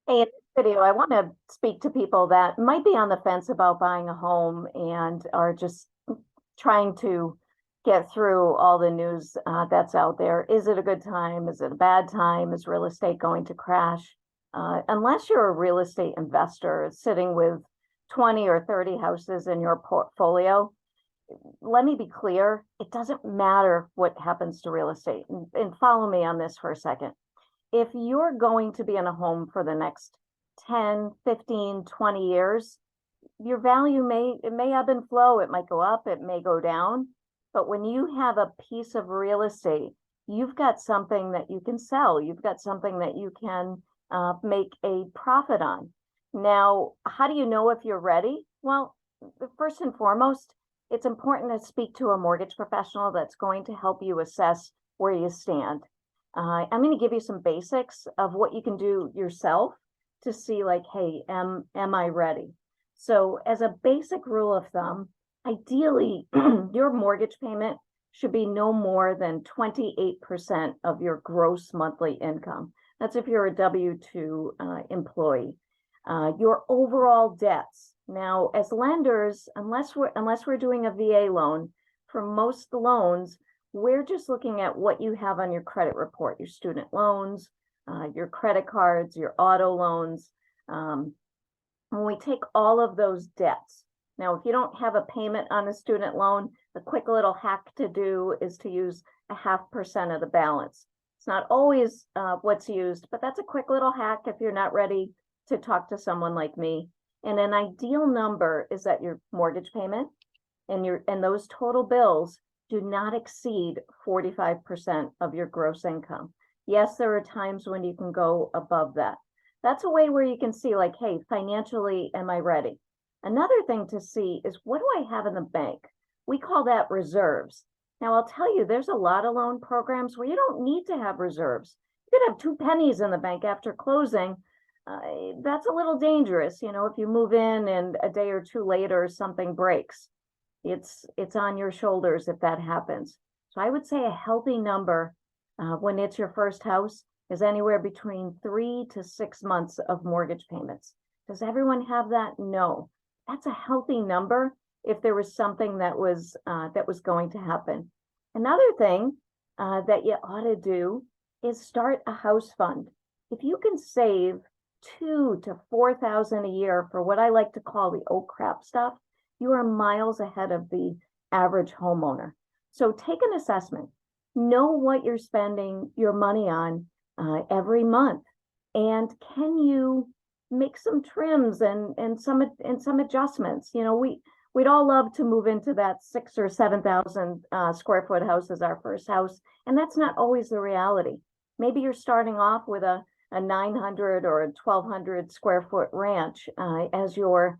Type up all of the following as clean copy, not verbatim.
Hey, in this video, I want to speak to people that might be on the fence about buying a home and are just trying to get through all the news that's out there. Is it a good time? Is it a bad time? Is real estate going to crash? Unless you're a real estate investor sitting with 20 or 30 houses in your portfolio, let me be clear, it doesn't matter what happens to real estate. And follow me on this for a second. If you're going to be in a home for the next 10, 15, 20 years, your value may ebb and flow. It might go up, it may go down. But when you have a piece of real estate, you've got something that you can sell. You've got something that you can make a profit on. Now, how do you know if you're ready? Well, first and foremost, it's important to speak to a mortgage professional that's going to help you assess where you stand. I'm going to give you some basics of what you can do yourself to see like, hey, am I ready? So as a basic rule of thumb, ideally, your mortgage payment should be no more than 28% of your gross monthly income. That's if you're a W-2 employee. Your overall debts. Now, as lenders, unless we're doing a VA loan, for most loans, we're just looking at what you have on your credit report, your student loans, your credit cards, your auto loans. When we take all of those debts, now, if you don't have a payment on a student loan, the quick little hack to do is to use 0.5% of the balance. It's not always what's used, but that's a quick little hack if you're not ready to talk to someone like me. And an ideal number is that your mortgage payment and those total bills do not exceed 45% of your gross income. Yes, there are times when you can go above that. That's a way where you can see like, hey, financially, am I ready? Another thing to see is what do I have in the bank? We call that reserves. Now, I'll tell you, there's a lot of loan programs where you don't need to have reserves. You could have 2 pennies in the bank after closing. That's a little dangerous, if you move in and a day or two later something breaks. It's on your shoulders if that happens. So I would say a healthy number when it's your first house is anywhere between 3 to 6 months of mortgage payments. Does everyone have that? No. That's a healthy number if there was something that was going to happen. Another thing that you ought to do is start a house fund. If you can save 2 to 4,000 a year for what I like to call the oh crap stuff, you are miles ahead of the average homeowner. So take an assessment. Know what you're spending your money on every month, and can you make some trims and some adjustments? We'd all love to move into that 6 or 7,000 square foot house as our first house, and that's not always the reality. Maybe you're starting off with a 900 or a 1,200 square foot ranch as your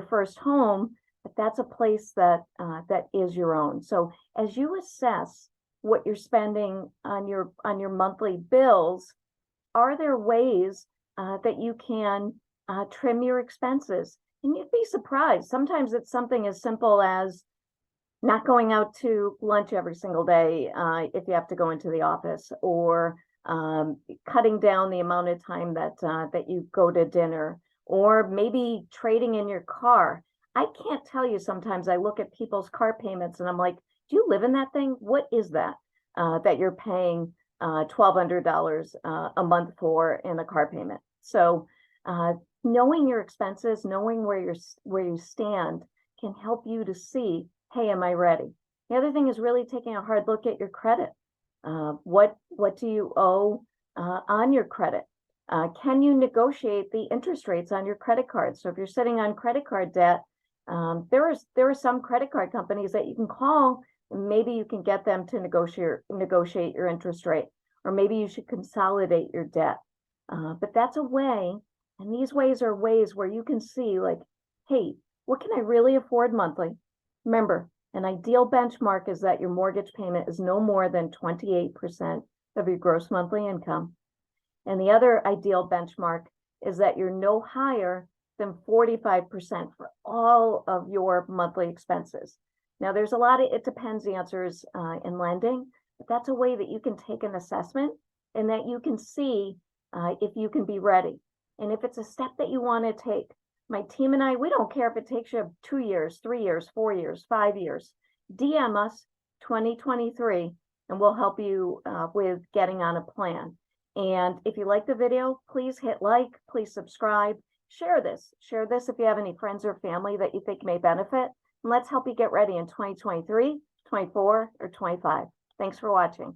first home, but that's a place that is your own. So as you assess what you're spending on your monthly bills, are there ways that you can trim your expenses? And you'd be surprised. Sometimes it's something as simple as not going out to lunch every single day if you have to go into the office, or cutting down the amount of time that you go to dinner, or maybe trading in your car. I can't tell you, sometimes I look at people's car payments and I'm like, do you live in that thing? What is that that you're paying $1,200 a month for in a car payment? So knowing your expenses, knowing where you stand can help you to see, hey, am I ready? The other thing is really taking a hard look at your credit. What do you owe on your credit? Can you negotiate the interest rates on your credit card? So if you're sitting on credit card debt, there are some credit card companies that you can call, and maybe you can get them to negotiate your interest rate, or maybe you should consolidate your debt. But that's a way, and these ways are ways where you can see like, hey, what can I really afford monthly? Remember, an ideal benchmark is that your mortgage payment is no more than 28% of your gross monthly income. And the other ideal benchmark is that you're no higher than 45% for all of your monthly expenses. Now, there's a lot of it depends answers in lending, but that's a way that you can take an assessment and that you can see if you can be ready. And if it's a step that you want to take, my team and I, we don't care if it takes you 2 years, 3 years, 4 years, 5 years. DM us 2023 and we'll help you with getting on a plan. And if you like the video, please hit like, please subscribe, share this if you have any friends or family that you think may benefit. And let's help you get ready in 2023, 24, or 25. Thanks for watching.